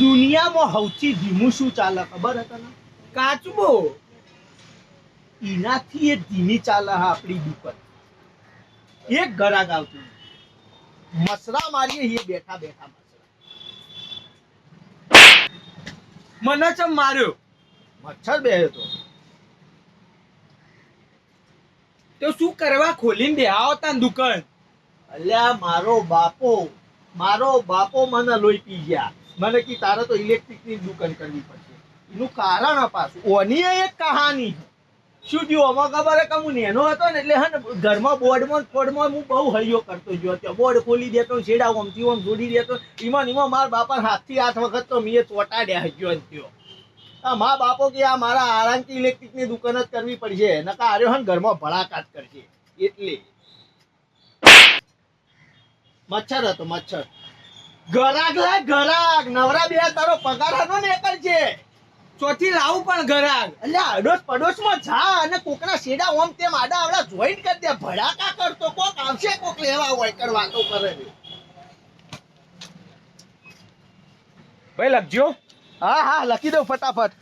દુનિયામાં સૌથી ધીમું શું ચાલે ખબર હે તને? કાચબો. એનાથી એ ધીમી ચાલે હા આપણી દુકાન. એક ગ્રાહક આવતું મસરા મારીએ એ બેઠા બેઠા મસરા. મને ચમ માર્યો? મચ્છર બેહ્યો તો શું કરવા ખોલીને બેહાવો તા દુકાન? અલ્યા મારો બાપો મને લોહી પી ગયા. મને કી તારે તો ઇલેક્ટ્રિકની દુકાન કરવી પડશે. એનું કારણ અપાશું ઓની એક કહાની શું થયું આમાં ખબર હે કે હું નેનો હતો ને એટલે હે ને ઘરમાં બોર્ડમાં ફોડમાં હું બહુ હૈયો કરતો ગયો હતો. બોર્ડ ખોલી દેતો છેડા ઓમથી ઓમ જોડી દેતો એમાં મારા બાપા હાથથી 8 વખત તો મેં ચોટાડ્યા ગયો થયો. મા બાપો કે આ મારા આરામથી ઇલેક્ટ્રિકની દુકાન જ કરવી પડશે નકા આર્યો હે ઘરમાં ભડાકાટ કરશે. એટલે મચ્છર હતો મચ્છર. ગરાગ લાય ગરાગ નવરા બે તારો પગાર હનો ને એકલ છે. ચોથી લાવું પણ ઘરાક. એટલે અડોશ પડોશમાં જા અને કોકના શેડા ઓમ તેમ આડા આવડા જોઈન્ટ કરી દે. ભડાકા કરતો કોક આવશે કોક લેવા હોય કર વાતો કરે છે. ભાઈ લખજો. હા લખી દઉં ફટાફટ.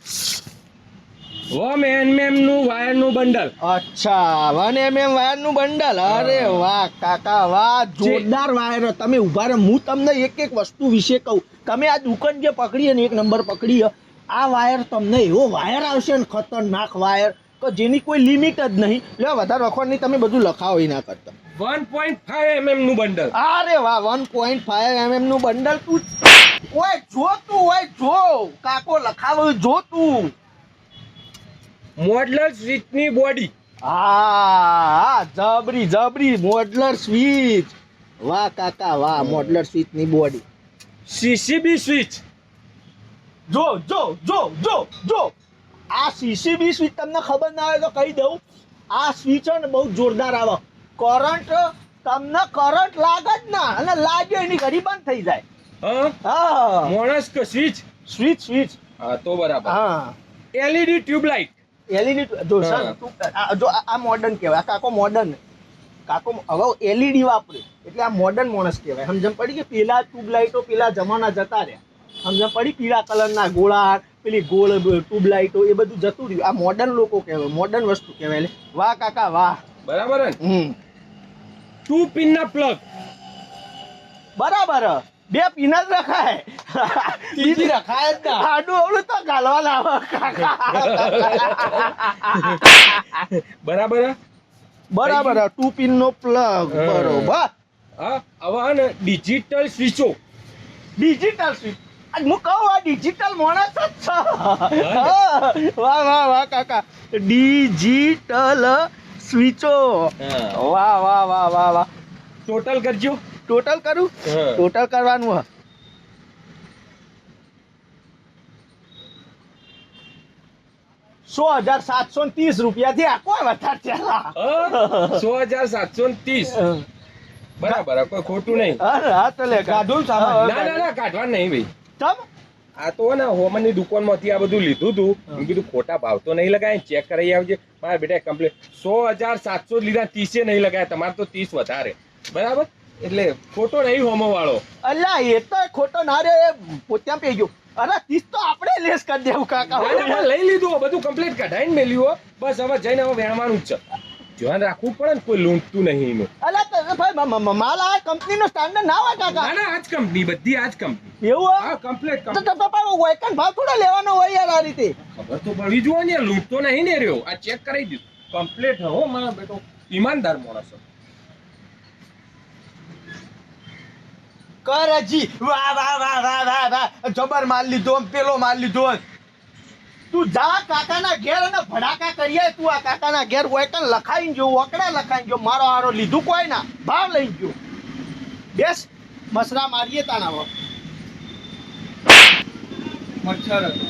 1 mm નું વાયર નું બંડલ. અચ્છા 1 mm વાયર નું બંડલ. અરે વાહ કાકા વાહ જોરદાર વાયર. તમે ઉભા રહો હું તમને એક એક વસ્તુ વિશે કહું. તમે આ દુકાન જે પકડી ને 1 નંબર પકડી આ વાયર તમને એવો વાયર આવશે ને ખતરનાક વાયર કે જેની કોઈ લિમિટ જ નહીં. લે વધારે વખોડ નહીં તમે બધું લખાવો ના કરતા. 1.5 mm નું બંડલ. અરે વાહ 1.5 mm નું બંડલ. તું ઓય જો કાકો લખાવો જો તું. મોડલર સ્વિચ ની બોડી. હા જબરી મોડલર સ્વિચ. વાહ કાકા વાહ મોડલર સ્વિચ ની બોડી. CCB switch. જો આ સીસીબી સ્વિચ તમને ખબર ના હોય તો કહી દઉં. આ સ્વિચ ને બહુ જોરદાર આવે. કરંટ તમને કરંટ લાગે જ ના અને લાગ્યો એની ઘડી બંધ થઈ જાય. હા મોણસ કે સ્વિચ. સ્વિચ હા તો બરાબર. હા એલઈડી ટ્યુબલાઇટ. એલઈડી જો સર જો આ મોડર્ન કહેવાય. કાકો મોડર્ન કાકો હવે એલઈડી વાપરે એટલે આ મોડર્ન માણસ કહેવાય. સમજણ પડી કે પેલા ટ્યુબલાઇટો પેલા જમાના જતા રહ્યા. સમજણ પડી પીળા કલરના ગોળા પેલી ગોળ ટ્યુબલાઇટો એ બધું જતું રહ્યું. આ મોડર્ન લોકો કહેવાય મોડર્ન વસ્તુ કહેવાય. વાહ કાકા વાહ. બરાબર ને. 2 પિન ના પ્લગ. બરાબર 2 પિન જ રખાય. બીજી રખાય જ ના. આડું અવળું તો ગાલવા લાવે કાકા. બરાબર. 2 પિન નો પ્લગ. બરોબર. હા હવે ને ડિજિટલ સ્વિચો. ડિજિટલ સ્વિચ હું કહું આ ડિજિટલ માણસ જ છે. વાહ કાકા ડિજિટલ સ્વિચો. વાહ ટોટલ કરજો. ટોટલ કરું. ટોટલ કરવાનું હ 100,730 રૂપિયા થયા. કોઈ વધારે ચાલા 100,730. બરાબર કોઈ ખોટું નહીં. હા તો લે કાઢું સામાન. ના કાઢવાનું નહીં ભાઈ. તમ આ તો ને હોમની દુકાનમાંથી આ બધું લીધું તું. મેં કીધું ખોટા ભાવ તો નહીં લગાય ચેક કરાવી આવજે. મારા બેટા કમ્પ્લીટ 100,700 લીધા 30 નહીં લગાયા. તમારે તો 30 વધારે બરાબર એટલે ખોટો નહીં હોમો વાળો. અલ્યા એ તો ખોટો ના રે પોત્યા પી ગયો. અરે 30 તો આપણે લેસ કરી દેવું કાકા. લઈ લીધું બધું કમ્પ્લીટ કઢાઈને મેલ્યું. બસ હવે જઈને હવે વેણવાનું જ છે. ધ્યાન રાખવું પડે ને કોઈ લૂંટતું નહીં એનું. અલ્યા ભાઈ માલ આ કંપનીનો સ્ટાન્ડર્ડ ના હોય કાકા. ના આજ કંપની બધી આજ કંપની. એવું હા કમ્પ્લીટ તો વૈકન ભાવ થોડો લેવાનો હોય યાર આ રીતે. ખબર તો પડવી જોઈએ ને લૂંટતો નહીં ને રહ્યો. આ ચેક કરાવી દીધું કમ્પ્લીટ હો મારો બેટો ઈમાનદાર માણસ. કરજી વાહ જબર માલ લીધો પેલો માલ લીધો. તું જા કાકાના ઘેર અને ભડાકા કરીએ. તું આ કાકાના ઘેર વૈકન લખાઈને જો ઓકડા લખાઈને જો મારો હારો લીધું કોઈ ના ભાવ લઈ ગયો. બેસ મસરા મારીએ તાણા મચ્છર હતો.